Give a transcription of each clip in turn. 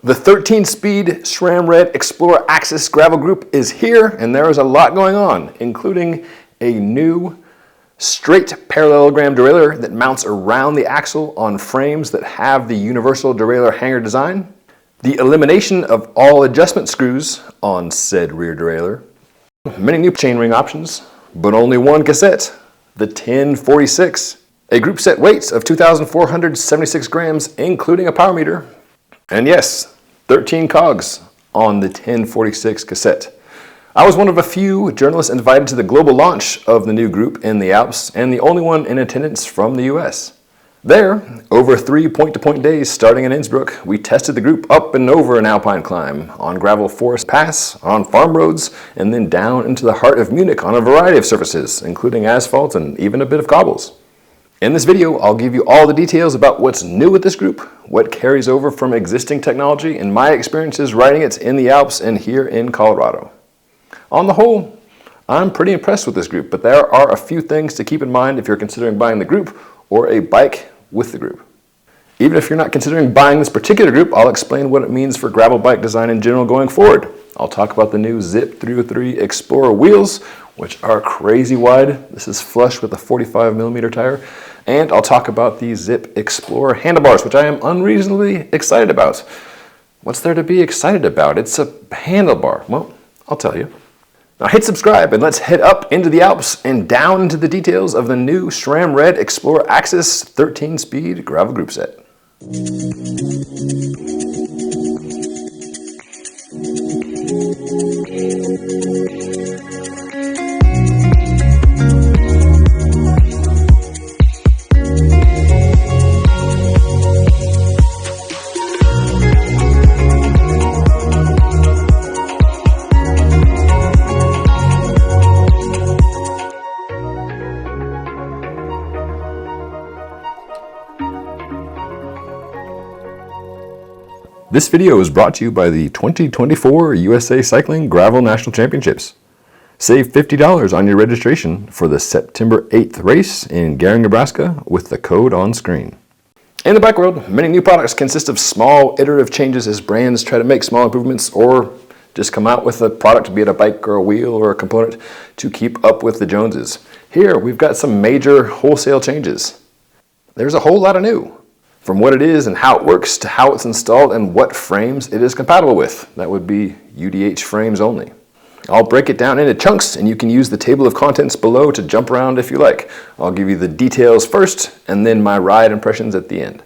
The 13-speed SRAM Red XPLR AXS gravel group is here, and there is a lot going on, including a new straight-parallelogram derailleur that mounts around the axle on frames that have the Universal Derailleur Hanger design, the elimination of all adjustment screws on said rear derailleur, many new chainring options, but only one cassette, the 1046, a group set weight of 2,476 grams, including a power meter, and yes, 13 cogs on the 1046 cassette. I was one of a few journalists invited to the global launch of the new group in the Alps, and the only one in attendance from the US. There, over 3 point-to-point days starting in Innsbruck, we tested the group up and over an alpine climb, on gravel forest pass, on farm roads, and then down into the heart of Munich on a variety of surfaces, including asphalt and even a bit of cobbles. In this video, I'll give you all the details about what's new with this group, what carries over from existing technology, and my experiences riding it in the Alps and here in Colorado. On the whole, I'm pretty impressed with this group, but there are a few things to keep in mind if you're considering buying the group or a bike with the group. Even if you're not considering buying this particular group, I'll explain what it means for gravel bike design in general going forward. I'll talk about the new Zip 303 Explorer wheels, which are crazy wide. This is flush with a 45mm tire. And I'll talk about the Zip Explorer handlebars, which I am unreasonably excited about. What's there to be excited about? It's a handlebar. Well, I'll tell you. Now hit subscribe and let's head up into the Alps and down into the details of the new SRAM Red XPLR AXS 13-speed gravel group set. This video is brought to you by the 2024 USA Cycling Gravel National Championships. Save $50 on your registration for the September 8th race in Gering, Nebraska with the code on screen. In the bike world, many new products consist of small iterative changes as brands try to make small improvements or just come out with a product, be it a bike or a wheel or a component, to keep up with the Joneses. Here, we've got some major wholesale changes. There's a whole lot of new. From what it is and how it works to how it's installed and what frames it is compatible with. That would be UDH frames only. I'll break it down into chunks and you can use the table of contents below to jump around if you like. I'll give you the details first and then my ride impressions at the end.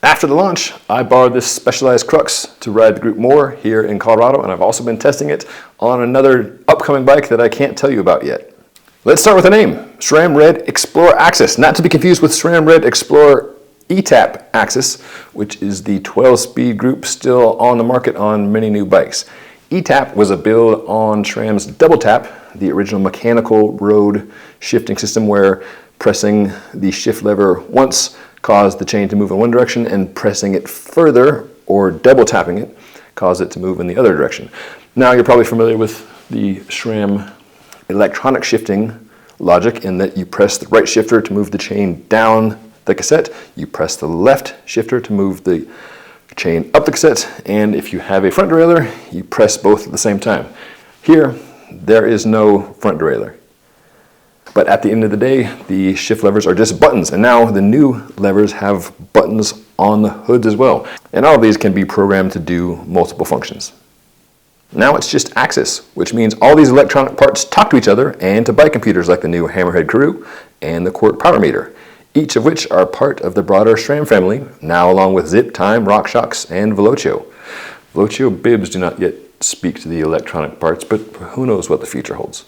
After the launch, I borrowed this Specialized Crux to ride the group more here in Colorado, and I've also been testing it on another upcoming bike that I can't tell you about yet. Let's start with the name, SRAM Red XPLR AXS, not to be confused with SRAM Red XPLR ETAP AXS, which is the 12-speed group still on the market on many new bikes. ETAP was a build on SRAM's double tap, the original mechanical road shifting system where pressing the shift lever once caused the chain to move in one direction and pressing it further or double tapping it caused it to move in the other direction. Now you're probably familiar with the SRAM electronic shifting logic in that you press the right shifter to move the chain down the cassette, you press the left shifter to move the chain up the cassette, and if you have a front derailleur, you press both at the same time. Here, there is no front derailleur. But at the end of the day, the shift levers are just buttons, and now the new levers have buttons on the hoods as well. And all of these can be programmed to do multiple functions. Now it's just AXS, which means all these electronic parts talk to each other and to bike computers like the new Hammerhead Crew and the Quart Power Meter, each of which are part of the broader SRAM family, now along with Zip, Time, RockShox, and Velocio. Velocio bibs do not yet speak to the electronic parts, but who knows what the future holds.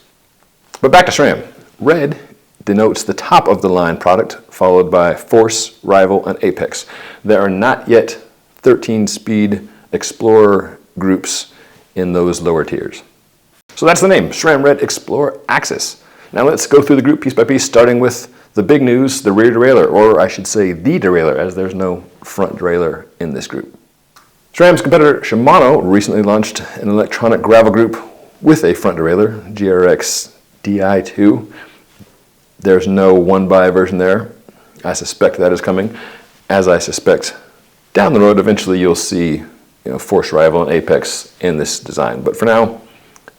But back to SRAM. Red denotes the top of the line product, followed by Force, Rival, and Apex. There are not yet 13-speed Explorer groups in those lower tiers. So that's the name, SRAM Red XPLR AXS. Now let's go through the group piece by piece, starting with the big news, the rear derailleur, or I should say the derailleur, as there's no front derailleur in this group. SRAM's competitor Shimano recently launched an electronic gravel group with a front derailleur, GRX Di2. There's no one-by version there. I suspect that is coming, as I suspect down the road eventually you'll see force rival and apex in this design. But for now,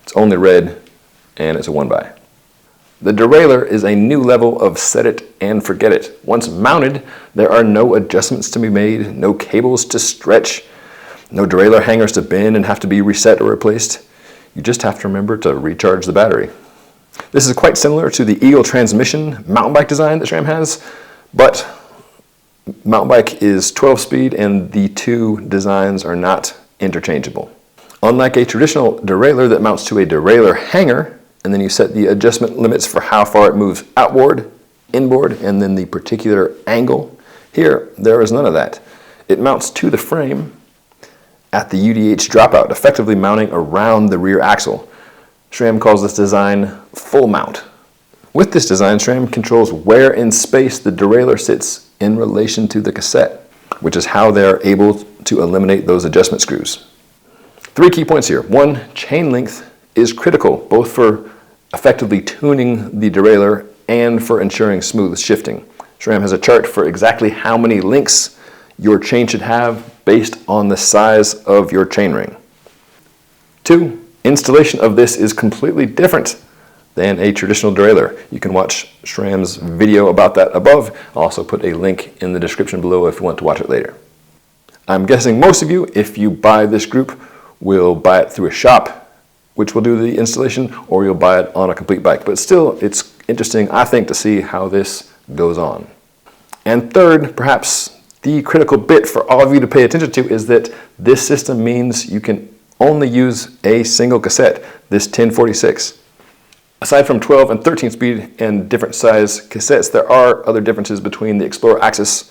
it's only red and it's a 1x. The derailleur is a new level of set it and forget it. Once mounted, there are no adjustments to be made, no cables to stretch, no derailleur hangers to bend and have to be reset or replaced. You just have to remember to recharge the battery. This is quite similar to the Eagle transmission mountain bike design that SRAM has, but mountain bike is 12-speed and the two designs are not interchangeable. Unlike a traditional derailleur that mounts to a derailleur hanger, and then you set the adjustment limits for how far it moves outboard, inboard, and then the particular angle. Here, there is none of that. It mounts to the frame at the UDH dropout, effectively mounting around the rear axle. SRAM calls this design full mount. With this design, SRAM controls where in space the derailleur sits in relation to the cassette, which is how they're able to eliminate those adjustment screws. 3 key points here. 1, chain length is critical, both for effectively tuning the derailleur and for ensuring smooth shifting. SRAM has a chart for exactly how many links your chain should have based on the size of your chainring. 2, installation of this is completely different than a traditional derailleur. You can watch SRAM's video about that above. I'll also put a link in the description below if you want to watch it later. I'm guessing most of you, if you buy this group, will buy it through a shop which will do the installation, or you'll buy it on a complete bike. But still, it's interesting, I think, to see how this goes on. And third, perhaps the critical bit for all of you to pay attention to is that this system means you can only use a single cassette, this 1046. Aside from 12 and 13 speed and different size cassettes, there are other differences between the XPLR AXS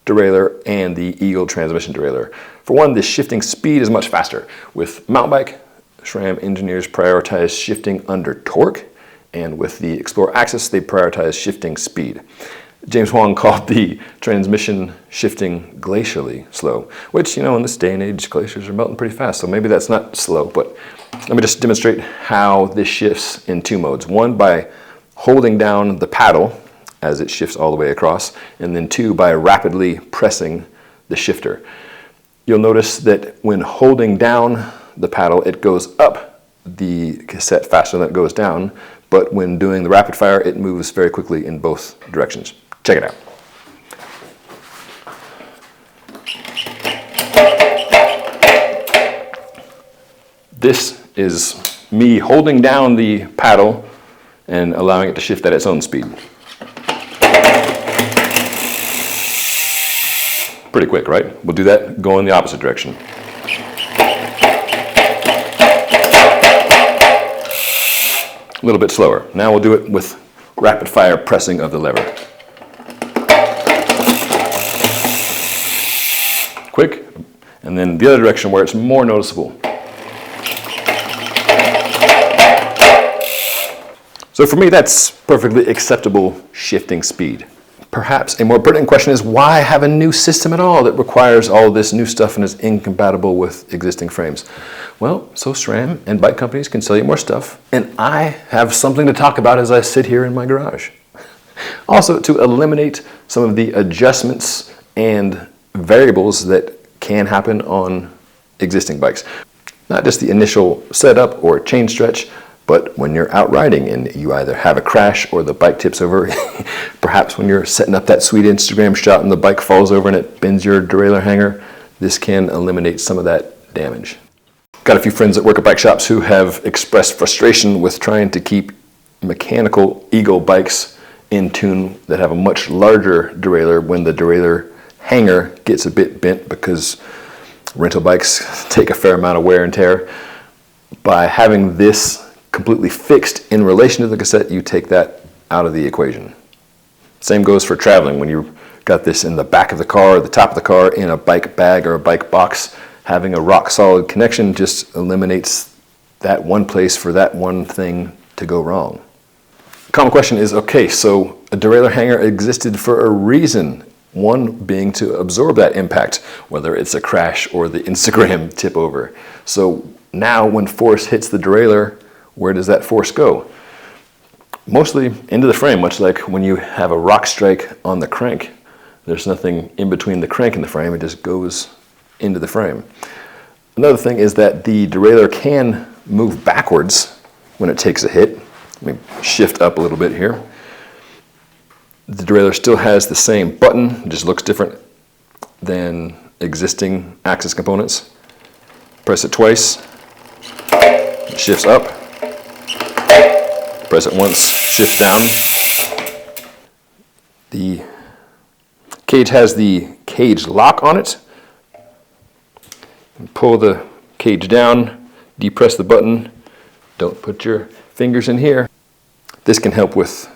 derailleur and the Eagle transmission derailleur. For one, the shifting speed is much faster. With mountain bike, SRAM engineers prioritize shifting under torque, and with the XPLR AXS, they prioritize shifting speed. James Huang called the transmission shifting glacially slow, which, in this day and age, glaciers are melting pretty fast, so maybe that's not slow, but let me just demonstrate how this shifts in 2 modes. 1, by holding down the paddle as it shifts all the way across, and then 2, by rapidly pressing the shifter. You'll notice that when holding down the paddle, it goes up the cassette faster than it goes down, but when doing the rapid fire, it moves very quickly in both directions. Check it out. This is me holding down the paddle and allowing it to shift at its own speed. Pretty quick, right? We'll do that, go in the opposite direction. A little bit slower. Now we'll do it with rapid fire pressing of the lever. Quick, and then the other direction where it's more noticeable. So for me, that's perfectly acceptable shifting speed. Perhaps a more pertinent question is, why have a new system at all that requires all this new stuff and is incompatible with existing frames? Well, so SRAM and bike companies can sell you more stuff, and I have something to talk about as I sit here in my garage. Also, to eliminate some of the adjustments and variables that can happen on existing bikes. Not just the initial setup or chain stretch, but when you're out riding and you either have a crash or the bike tips over, perhaps when you're setting up that sweet Instagram shot and the bike falls over and it bends your derailleur hanger, this can eliminate some of that damage. Got a few friends that work at bike shops who have expressed frustration with trying to keep mechanical Eagle bikes in tune that have a much larger derailleur when the derailleur hanger gets a bit bent, because rental bikes take a fair amount of wear and tear. By having this completely fixed in relation to the cassette, you take that out of the equation. Same goes for traveling. When you've got this in the back of the car or the top of the car in a bike bag or a bike box, having a rock solid connection just eliminates that one place for that one thing to go wrong. The common question is, okay, so a derailleur hanger existed for a reason. One being to absorb that impact, whether it's a crash or the Instagram tip over. So now when force hits the derailleur, where does that force go? Mostly into the frame, much like when you have a rock strike on the crank. There's nothing in between the crank and the frame, it just goes into the frame. Another thing is that the derailleur can move backwards when it takes a hit. Let me shift up a little bit here. The derailleur still has the same button, it just looks different than existing AXS components. Press it twice, it shifts up. Press it once, shifts down. The cage has the cage lock on it. Pull the cage down, depress the button. Don't put your fingers in here. This can help with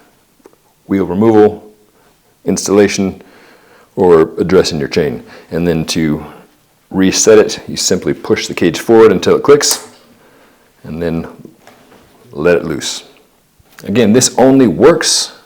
wheel removal, installation, or addressing your chain. And then to reset it, you simply push the cage forward until it clicks, and then let it loose. Again, this only works,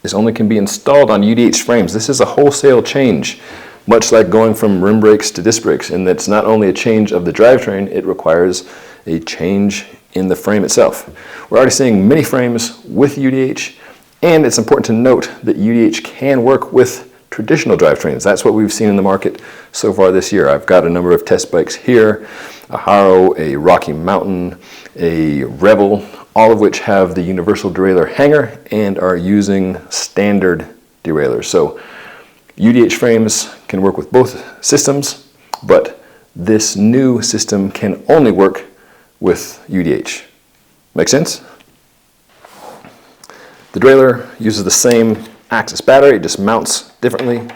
this only can be installed on UDH frames. This is a wholesale change, much like going from rim brakes to disc brakes, and that's not only a change of the drivetrain, it requires a change in the frame itself. We're already seeing many frames with UDH, and it's important to note that UDH can work with traditional drivetrains. That's what we've seen in the market so far this year. I've got a number of test bikes here, a Haro, a Rocky Mountain, a Rebel, all of which have the Universal Derailleur Hanger and are using standard derailleurs. So UDH frames can work with both systems, but this new system can only work with UDH. Make sense? The derailleur uses the same AXS battery, it just mounts differently.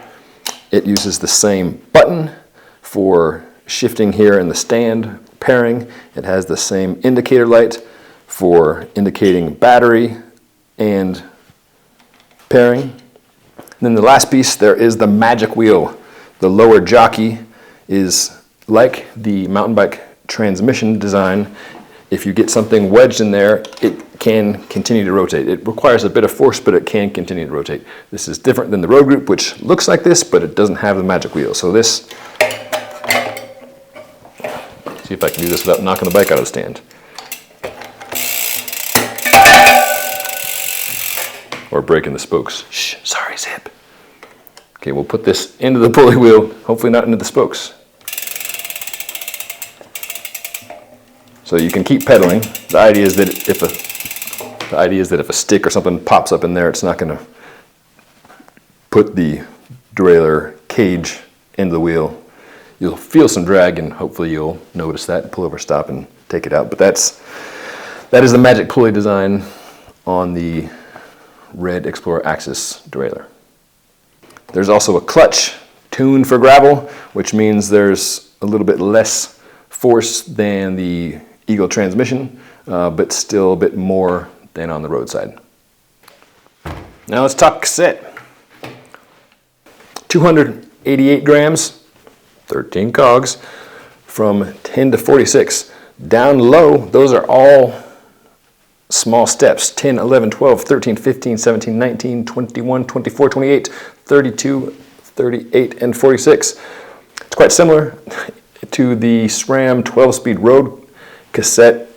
It uses the same button for shifting here in the stand pairing. It has the same indicator light for indicating battery and pairing. And then the last piece, there is the magic wheel. The lower jockey is like the mountain bike transmission design. If you get something wedged in there, it can continue to rotate. It requires a bit of force, but it can continue to rotate. This is different than the road group, which looks like this, but it doesn't have the magic wheel. So this, see if I can do this without knocking the bike out of the stand. Or breaking the spokes. Shh, sorry, Zip. Okay, we'll put this into the pulley wheel, hopefully not into the spokes. So you can keep pedaling. The idea is that if a stick or something pops up in there, it's not going to put the derailleur cage into the wheel. You'll feel some drag, and hopefully you'll notice that, pull over, stop, and take it out. But that is the magic pulley design on the Red XPLR AXS derailleur. There's also a clutch tuned for gravel, which means there's a little bit less force than the Eagle transmission, but still a bit more than on the roadside. Now let's talk cassette. 288 grams, 13 cogs, from 10 to 46. Down low, those are all small steps: 10, 11, 12, 13, 15, 17, 19, 21, 24, 28, 32, 38, and 46. It's quite similar to the SRAM 12-speed road cassette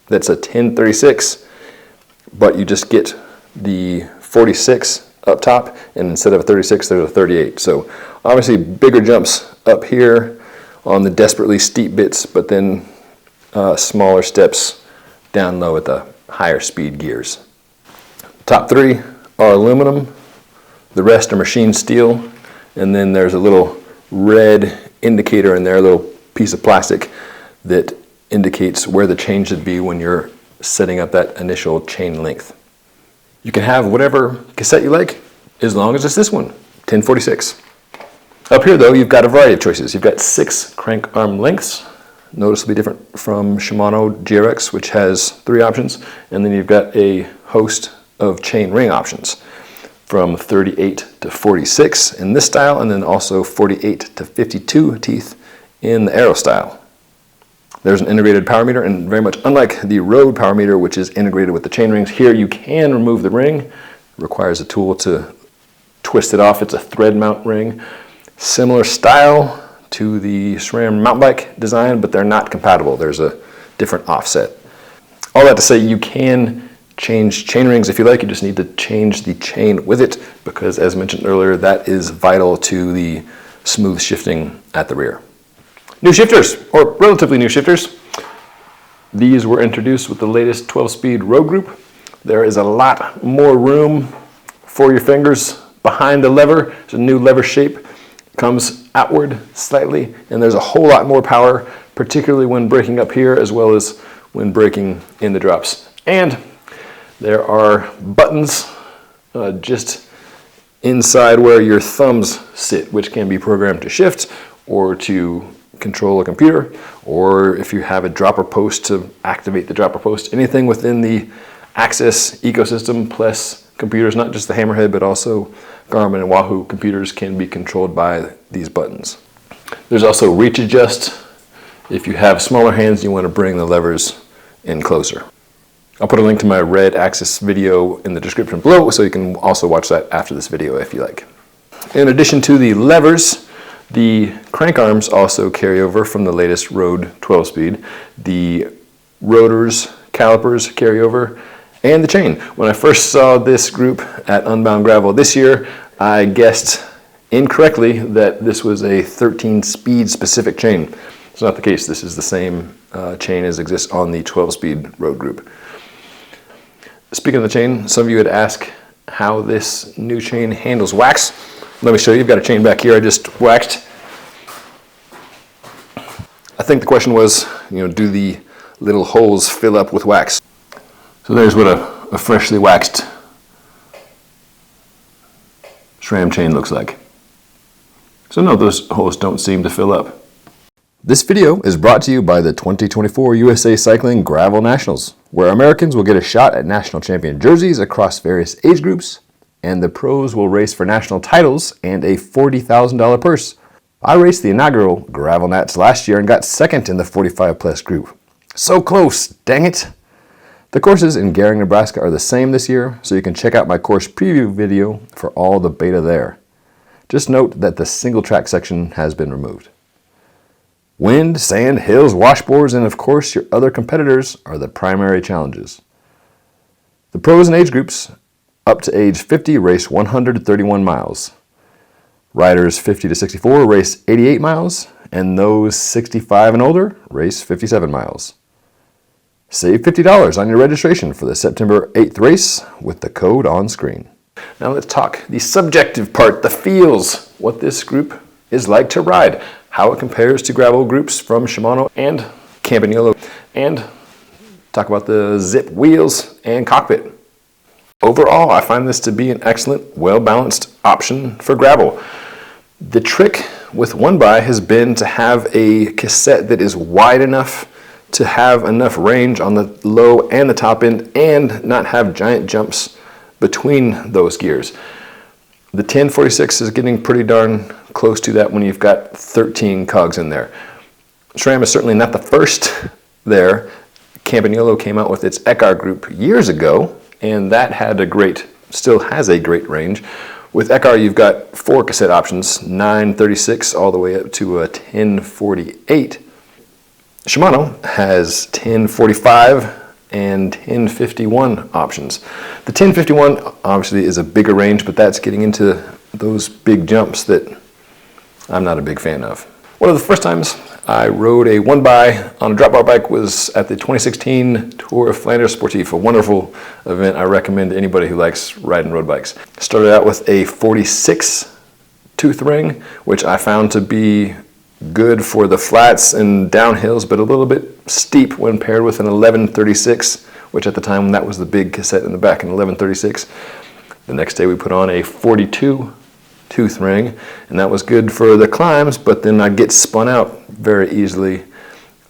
that's a 1036, but you just get the 46 up top, and instead of a 36 there's a 38. So obviously bigger jumps up here on the desperately steep bits, but then smaller steps down low at the higher speed gears. Top three are aluminum, the rest are machined steel, and then there's a little red indicator in there, a little piece of plastic that indicates where the chain should be when you're setting up that initial chain length. You can have whatever cassette you like, as long as it's this one, 1046. Up here though, you've got a variety of choices. You've got 6 crank arm lengths, noticeably different from Shimano GRX, which has 3 options, and then you've got a host of chain ring options, from 38 to 46 in this style, and then also 48 to 52 teeth in the Aero style. There's an integrated power meter, and very much unlike the road power meter, which is integrated with the chain rings, here you can remove the ring. It requires a tool to twist it off. It's a thread mount ring. Similar style to the SRAM mountain bike design, but they're not compatible. There's a different offset. All that to say, you can change chain rings if you like. You just need to change the chain with it, because as mentioned earlier, that is vital to the smooth shifting at the rear. New shifters, or relatively new shifters. These were introduced with the latest 12-speed road group. There is a lot more room for your fingers behind the lever. It's a new lever shape. Comes outward slightly, and there's a whole lot more power, particularly when braking up here as well as when braking in the drops. And there are buttons just inside where your thumbs sit, which can be programmed to shift or to control a computer, or if you have a dropper post to activate the dropper post. Anything within the AXS ecosystem plus computers, not just the Hammerhead, but also Garmin and Wahoo computers can be controlled by these buttons. There's also reach adjust. If you have smaller hands, you want to bring the levers in closer. I'll put a link to my Red AXS video in the description below, so you can also watch that after this video if you like. In addition to the levers, the crank arms also carry over from the latest Road 12-speed. The rotors, calipers carry over, and the chain. When I first saw this group at Unbound Gravel this year, I guessed incorrectly that this was a 13-speed specific chain. It's not the case. This is the same chain as exists on the 12-speed road group. Speaking of the chain, some of you had asked how this new chain handles wax. Let me show you. I've got a chain back here I just waxed. I think the question was, do the little holes fill up with wax? So there's what a freshly waxed SRAM chain looks like. So no, those holes don't seem to fill up. This video is brought to you by the 2024 USA Cycling Gravel Nationals, where Americans will get a shot at national champion jerseys across various age groups, and the pros will race for national titles and a $40,000 purse. I raced the inaugural Gravel Nats last year and got second in the 45 plus group. So close, dang it! The courses in Gering, Nebraska are the same this year, so you can check out my course preview video for all the beta there. Just note that the single track section has been removed. Wind, sand, hills, washboards, and of course your other competitors are the primary challenges. The pros and age groups up to age 50 race 131 miles. Riders 50 to 64 race 88 miles, and those 65 and older race 57 miles. Save $50 on your registration for the September 8th race with the code on screen. Now let's talk the subjective part, the feels, what this group is like to ride, how it compares to gravel groups from Shimano and Campagnolo, and talk about the zip wheels and cockpit. Overall, I find this to be an excellent, well-balanced option for gravel. The trick with One By has been to have a cassette that is wide enough to have enough range on the low and the top end and not have giant jumps between those gears. The 1046 is getting pretty darn close to that when you've got 13 cogs in there. SRAM is certainly not the first there. Campagnolo came out with its Ekar group years ago, and that had still has a great range. With Ekar, you've got 4 cassette options, 936 all the way up to a 1048. Shimano has 1045 and 1051 options. The 1051 obviously is a bigger range, but that's getting into those big jumps that I'm not a big fan of. One of the first times I rode a One By on a drop bar bike was at the 2016 Tour of Flanders Sportif, a wonderful event I recommend to anybody who likes riding road bikes. Started out with a 46 tooth ring, which I found to be good for the flats and downhills, but a little bit steep when paired with an 1136, which at the time that was the big cassette in the back, an 1136. The next day we put on a 42 tooth ring, and that was good for the climbs, but then I'd get spun out very easily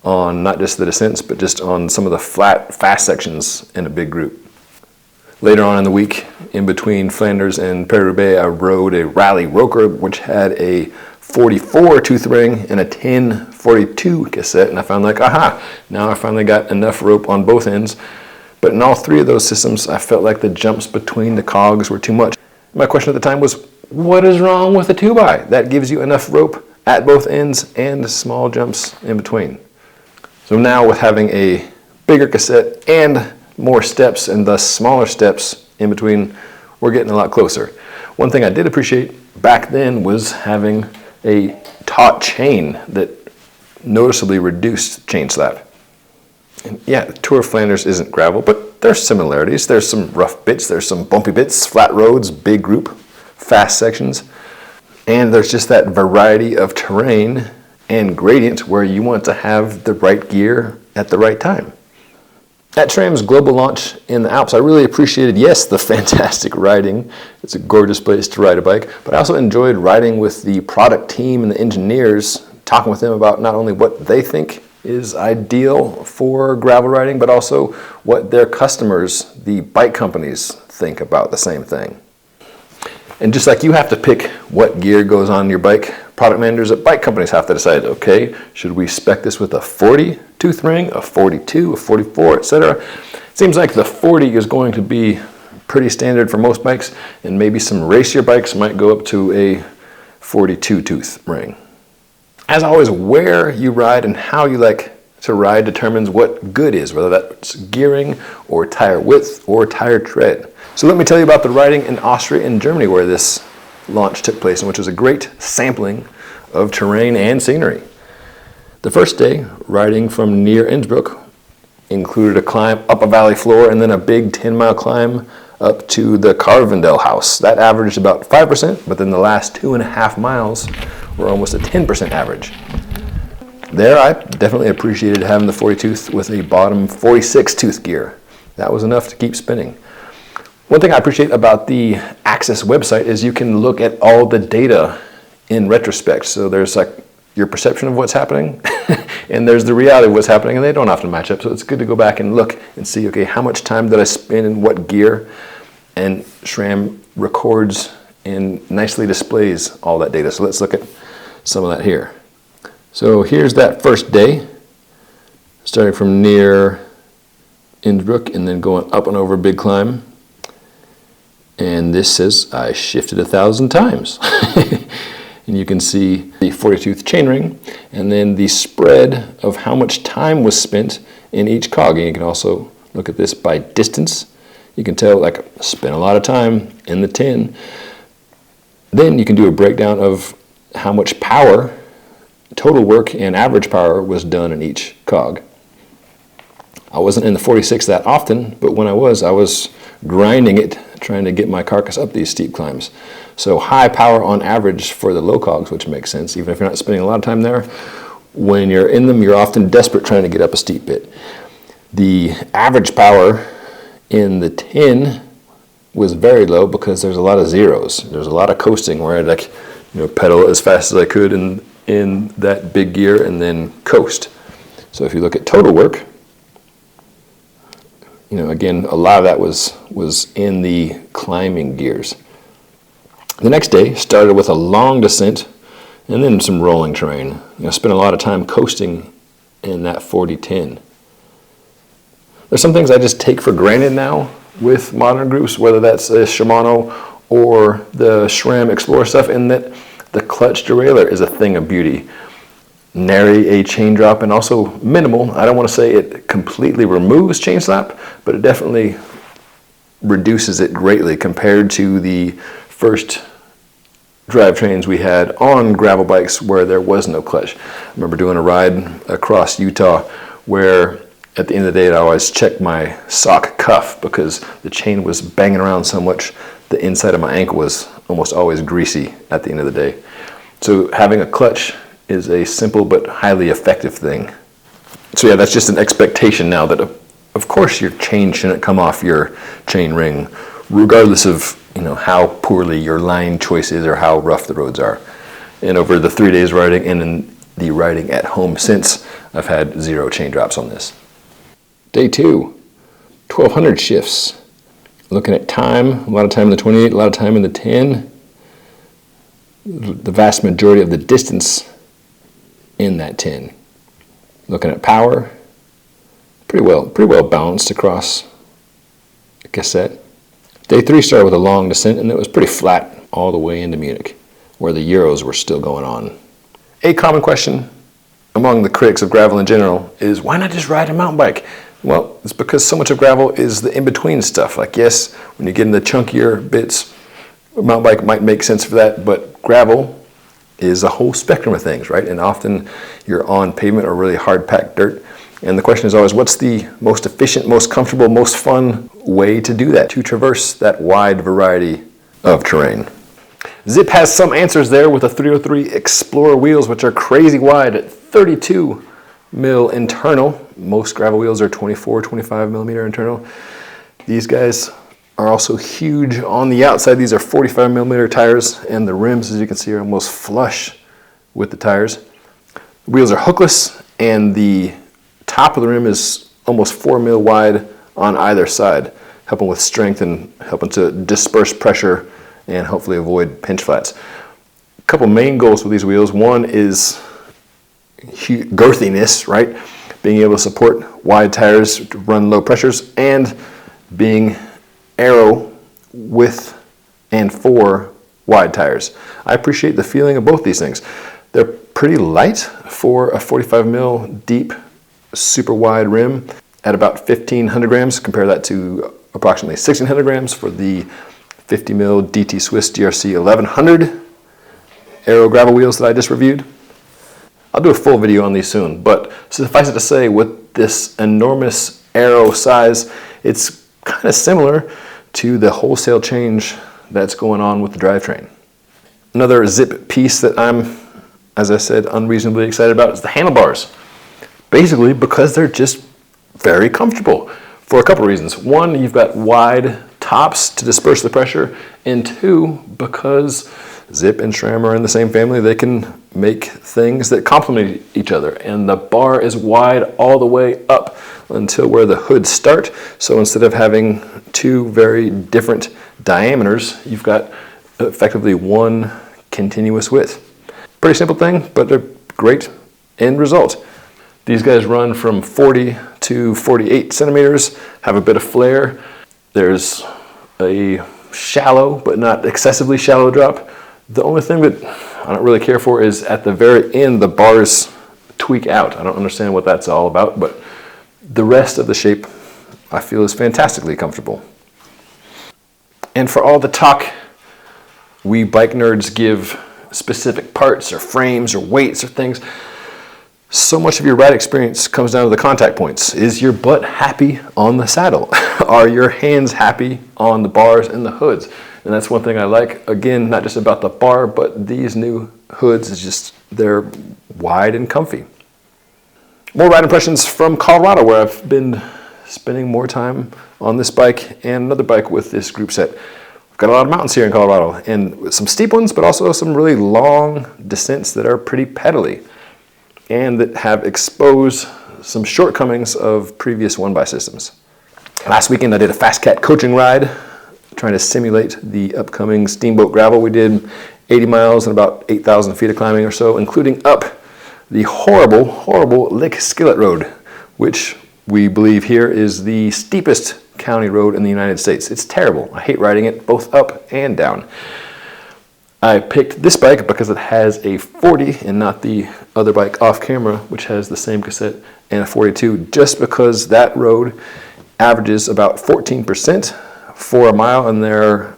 on not just the descents, but just on some of the flat, fast sections in a big group. Later on in the week, in between Flanders and Paris-Roubaix, I rode a Rally Roker, which had a 44 tooth ring and a 1042 cassette, and I found like, aha, now I finally got enough rope on both ends. But in all 3 of those systems, I felt like the jumps between the cogs were too much. My question at the time was, what is wrong with a 2x? That gives you enough rope at both ends and small jumps in between. So now with having a bigger cassette and more steps and thus smaller steps in between, we're getting a lot closer. One thing I did appreciate back then was having a taut chain that noticeably reduced chain slap. And yeah, Tour of Flanders isn't gravel, but there's similarities. There's some rough bits, there's some bumpy bits, flat roads, big group, fast sections. And there's just that variety of terrain and gradient where you want to have the right gear at the right time. At SRAM's global launch in the Alps, I really appreciated, yes, the fantastic riding. It's a gorgeous place to ride a bike, but I also enjoyed riding with the product team and the engineers, talking with them about not only what they think is ideal for gravel riding, but also what their customers, the bike companies, think about the same thing. And just like you have to pick what gear goes on your bike, product managers at bike companies have to decide, okay, should we spec this with a 40 tooth ring, a 42, a 44, etc. It seems like the 40 is going to be pretty standard for most bikes, and maybe some racier bikes might go up to a 42 tooth ring. As always, where you ride and how you like to ride determines what good is, whether that's gearing or tire width or tire tread. So let me tell you about the riding in Austria and Germany where this launch took place, and which was a great sampling of terrain and scenery. The first day, riding from near Innsbruck, included a climb up a valley floor and then a big 10-mile climb up to the Carvendale house. That averaged about 5%, but then the last 2.5 miles were almost a 10% average. There, I definitely appreciated having the 40 tooth with a bottom 46 tooth gear. That was enough to keep spinning. One thing I appreciate about the AXS website is you can look at all the data in retrospect. So there's like your perception of what's happening and there's the reality of what's happening, and they don't often match up. So it's good to go back and look and see, okay, how much time did I spend in what gear? And SRAM records and nicely displays all that data. So let's look at some of that here. So here's that first day, starting from near Innsbruck and then going up and over a big climb. And this says I shifted 1,000 times. And you can see the 40 tooth chainring and then the spread of how much time was spent in each cog. And you can also look at this by distance. You can tell, like, I spent a lot of time in the 10. Then you can do a breakdown of how much power, total work and average power was done in each cog. I wasn't in the 46 that often, but when I was grinding it, trying to get my carcass up these steep climbs. So high power on average for the low cogs, which makes sense, even if you're not spending a lot of time there. When you're in them, you're often desperate trying to get up a steep bit. The average power in the 10 was very low because there's a lot of zeros. There's a lot of coasting where I'd, like, pedal as fast as I could in that big gear and then coast. So if you look at total work, again, a lot of that was in the climbing gears. The next day started with a long descent and then some rolling terrain. Spent a lot of time coasting in that 40-10. There's some things I just take for granted now with modern groups, whether that's a Shimano or the SRAM Explorer stuff, in that the clutch derailleur is a thing of beauty. Nary a chain drop, and also minimal. I don't want to say it completely removes chain slap, but it definitely reduces it greatly compared to the first drivetrains we had on gravel bikes where there was no clutch. I remember doing a ride across Utah where at the end of the day I always checked my sock cuff because the chain was banging around so much the inside of my ankle was almost always greasy at the end of the day. So having a clutch is a simple but highly effective thing. So yeah, that's just an expectation now that of course your chain shouldn't come off your chain ring, regardless of how poorly your line choice is or how rough the roads are. And over the 3 days riding and in the riding at home since, I've had 0 chain drops on this. Day 2, 1,200 shifts. Looking at time, a lot of time in the 28, a lot of time in the 10. The vast majority of the distance in that 10. Looking at power, pretty well balanced across a cassette. Day 3 started with a long descent and it was pretty flat all the way into Munich, where the Euros were still going on. A common question among the critics of gravel in general is, why not just ride a mountain bike? Well, it's because so much of gravel is the in-between stuff. Like, yes, when you get in the chunkier bits, a mountain bike might make sense for that, but gravel is a whole spectrum of things, right? And often you're on pavement or really hard packed dirt. And the question is always, what's the most efficient, most comfortable, most fun way to do that, to traverse that wide variety of terrain? Zip has some answers there with the 303 Explorer wheels, which are crazy wide at 32 mil internal. Most gravel wheels are 24, 25 millimeter internal. These guys are also huge on the outside. These are 45 millimeter tires, and the rims, as you can see, are almost flush with the tires. The wheels are hookless, and the top of the rim is almost 4 mil wide on either side, helping with strength and helping to disperse pressure and hopefully avoid pinch flats. A couple main goals with these wheels. One is girthiness, right? Being able to support wide tires to run low pressures, and being aero with and for wide tires. I appreciate the feeling of both these things. They're pretty light for a 45 mil deep, super wide rim at about 1,500 grams. Compare that to approximately 1,600 grams for the 50 mil DT Swiss GRC 1100 aero gravel wheels that I just reviewed. I'll do a full video on these soon, but suffice it to say, with this enormous aero size, it's kind of similar to the wholesale change that's going on with the drivetrain. Another Zip piece that I'm, as I said, unreasonably excited about is the handlebars. Basically because they're just very comfortable for a couple reasons. One, you've got wide tops to disperse the pressure, and two, because Zip and SRAM are in the same family, they can make things that complement each other. And the bar is wide all the way up until where the hoods start. So instead of having two very different diameters, you've got effectively one continuous width. Pretty simple thing, but a great end result. These guys run from 40 to 48 centimeters, have a bit of flare. There's a shallow, but not excessively shallow drop. The only thing that I don't really care for is at the very end, the bars tweak out. I don't understand what that's all about, but the rest of the shape I feel is fantastically comfortable. And for all the talk we bike nerds give specific parts or frames or weights or things, so much of your ride experience comes down to the contact points. Is your butt happy on the saddle? Are your hands happy on the bars and the hoods? And that's one thing I like, again, not just about the bar, but these new hoods, is just, they're wide and comfy. More ride impressions from Colorado, where I've been spending more time on this bike and another bike with this group set. We've got a lot of mountains here in Colorado, and some steep ones, but also some really long descents that are pretty pedally and that have exposed some shortcomings of previous one-by systems. Last weekend I did a Fast Cat coaching ride, trying to simulate the upcoming Steamboat Gravel. We did 80 miles and about 8,000 feet of climbing or so, including up the horrible, horrible Lick Skillet Road, which we believe here is the steepest county road in the United States. It's terrible. I hate riding it both up and down. I picked this bike because it has a 40 and not the other bike off camera, which has the same cassette and a 42, just because that road averages about 14% for a mile, and there are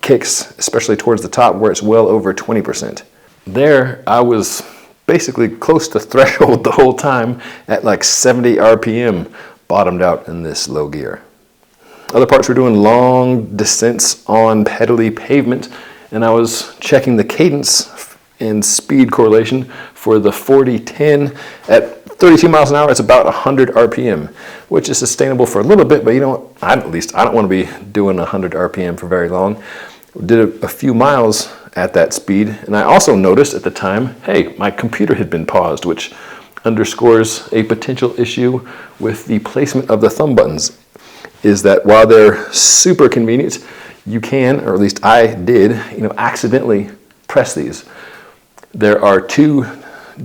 kicks, especially towards the top, where it's well over 20%. There, I was basically close to threshold the whole time at like 70 RPM, bottomed out in this low gear. Other parts were doing long descents on pedally pavement, and I was checking the cadence and speed correlation for the 40-10 at 32 miles an hour. It's about 100 RPM, which is sustainable for a little bit, but you know, I don't want to be doing 100 RPM for very long. Did a few miles at that speed, and I also noticed at the time, hey, my computer had been paused, which underscores a potential issue with the placement of the thumb buttons. Is that while they're super convenient, you can, or at least I did, accidentally press these. There are two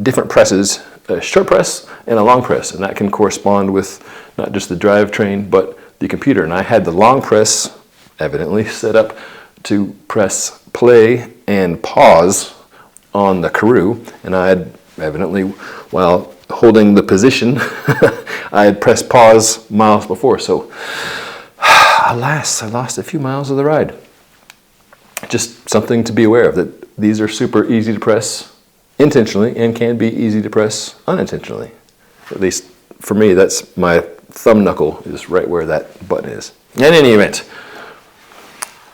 different presses, a short press and a long press, and that can correspond with not just the drivetrain, but the computer. And I had the long press evidently set up to press play and pause on the Karoo, and I had evidently, while holding the position, I had pressed pause miles before. So, alas, I lost a few miles of the ride. Just something to be aware of, that these are super easy to press intentionally and can be easy to press unintentionally. At least for me, that's my thumb knuckle is right where that button is. In any event,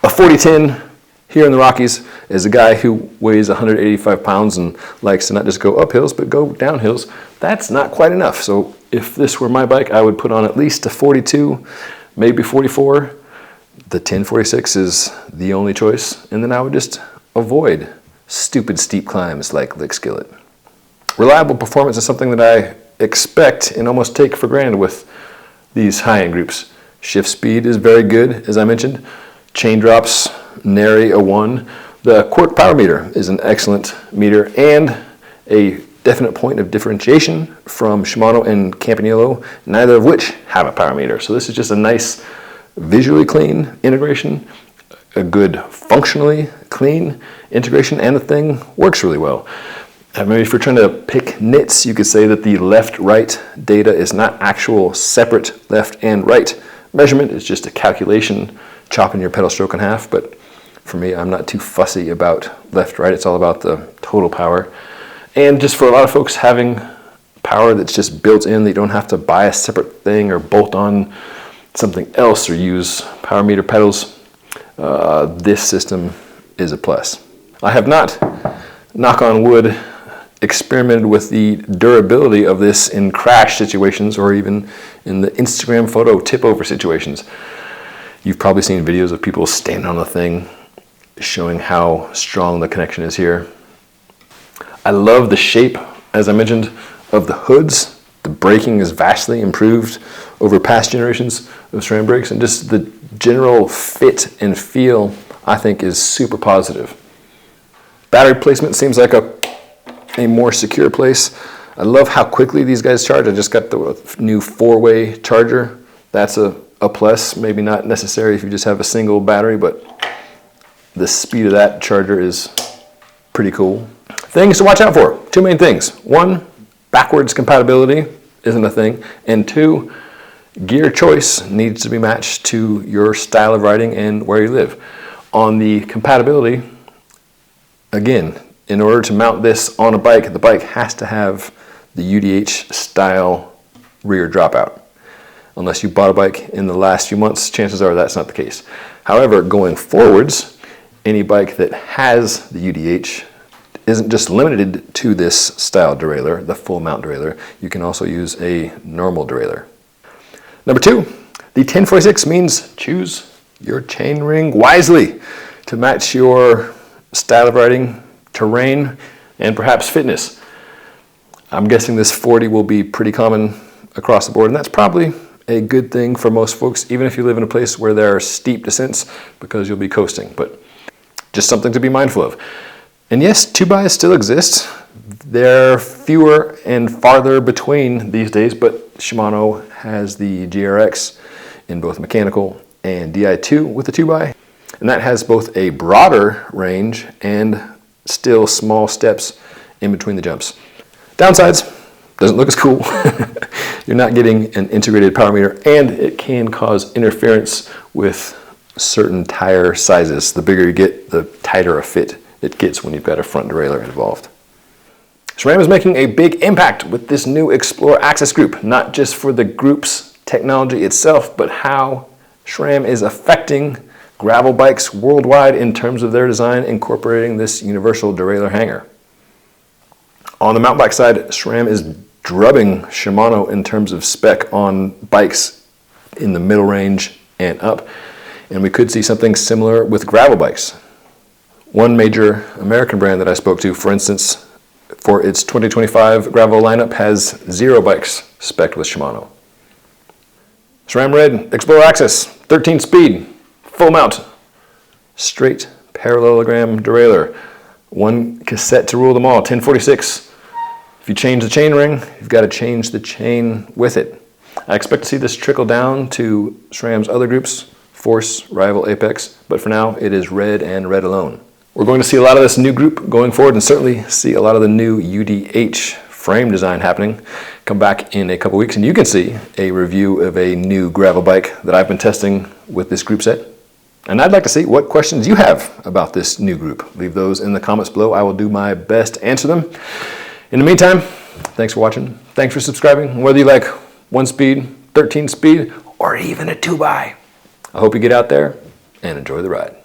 a 4010 here in the Rockies is a guy who weighs 185 pounds and likes to not just go up hills, but go down hills. That's not quite enough. So if this were my bike, I would put on at least a 42, maybe 44. The 1046 is the only choice. And then I would just avoid stupid steep climbs like Lick Skillet. Reliable performance is something that I expect and almost take for granted with these high-end groups. Shift speed is very good, as I mentioned. Chain drops, nary a 1. The quark power meter is an excellent meter and a definite point of differentiation from Shimano and Campanile, neither of which have a power meter. So this is just a nice visually clean integration, a good functionally clean integration, and the thing works really well. Maybe if you're trying to pick nits, you could say that the left-right data is not actual separate left and right measurement. It's just a calculation, chopping your pedal stroke in half. But for me, I'm not too fussy about left-right. It's all about the total power. And just for a lot of folks, having power that's just built in, that you don't have to buy a separate thing or bolt on something else or use power meter pedals, this system is a plus. I have not, knock on wood, experimented with the durability of this in crash situations or even in the Instagram photo tip over situations. You've probably seen videos of people standing on the thing showing how strong the connection is here. I love the shape, as I mentioned, of the hoods. The braking is vastly improved over past generations of SRAM brakes, and just the general fit and feel I think is super positive. Battery placement seems like a more secure place. I love how quickly these guys charge. I just got the new 4-way charger. That's a plus, maybe not necessary if you just have a single battery, but the speed of that charger is pretty cool. Things to watch out for, 2 main things. 1, backwards compatibility isn't a thing, and 2, gear choice needs to be matched to your style of riding and where you live. On the compatibility, again, in order to mount this on a bike, the bike has to have the UDH style rear dropout. Unless you bought a bike in the last few months, chances are that's not the case. However, going forwards, any bike that has the UDH isn't just limited to this style derailleur, the full mount derailleur. You can also use a normal derailleur. Number 2, the 1046 means choose your chainring wisely to match your style of riding, terrain, and perhaps fitness. I'm guessing this 40 will be pretty common across the board, and that's probably a good thing for most folks, even if you live in a place where there are steep descents, because you'll be coasting, but just something to be mindful of. And yes, 2x still exist. They're fewer and farther between these days, but Shimano has the GRX in both mechanical and Di2 with the 2x, and that has both a broader range and still small steps in between the jumps. Downsides, doesn't look as cool. You're not getting an integrated power meter, and it can cause interference with certain tire sizes. The bigger you get, the tighter a fit it gets when you've got a front derailleur involved. SRAM is making a big impact with this new XPLR AXS group, not just for the group's technology itself, but how SRAM is affecting gravel bikes worldwide in terms of their design, incorporating this Universal Derailleur Hanger. On the mountain bike side, SRAM is drubbing Shimano in terms of spec on bikes in the middle range and up, and we could see something similar with gravel bikes. One major American brand that I spoke to, for instance, for its 2025 gravel lineup has 0 bikes spec'd with Shimano. SRAM Red XPLR AXS, 13 speed, full mount, straight parallelogram derailleur, 1 cassette to rule them all, 1046. If you change the chain ring, you've got to change the chain with it. I expect to see this trickle down to SRAM's other groups, Force, Rival, Apex, but for now it is Red and Red alone. We're going to see a lot of this new group going forward, and certainly see a lot of the new UDH frame design happening. Come back in a couple weeks and you can see a review of a new gravel bike that I've been testing with this group set. And I'd like to see what questions you have about this new group. Leave those in the comments below. I will do my best to answer them. In the meantime, thanks for watching. Thanks for subscribing. Whether you like 1-speed, 13-speed, or even a 2x, I hope you get out there and enjoy the ride.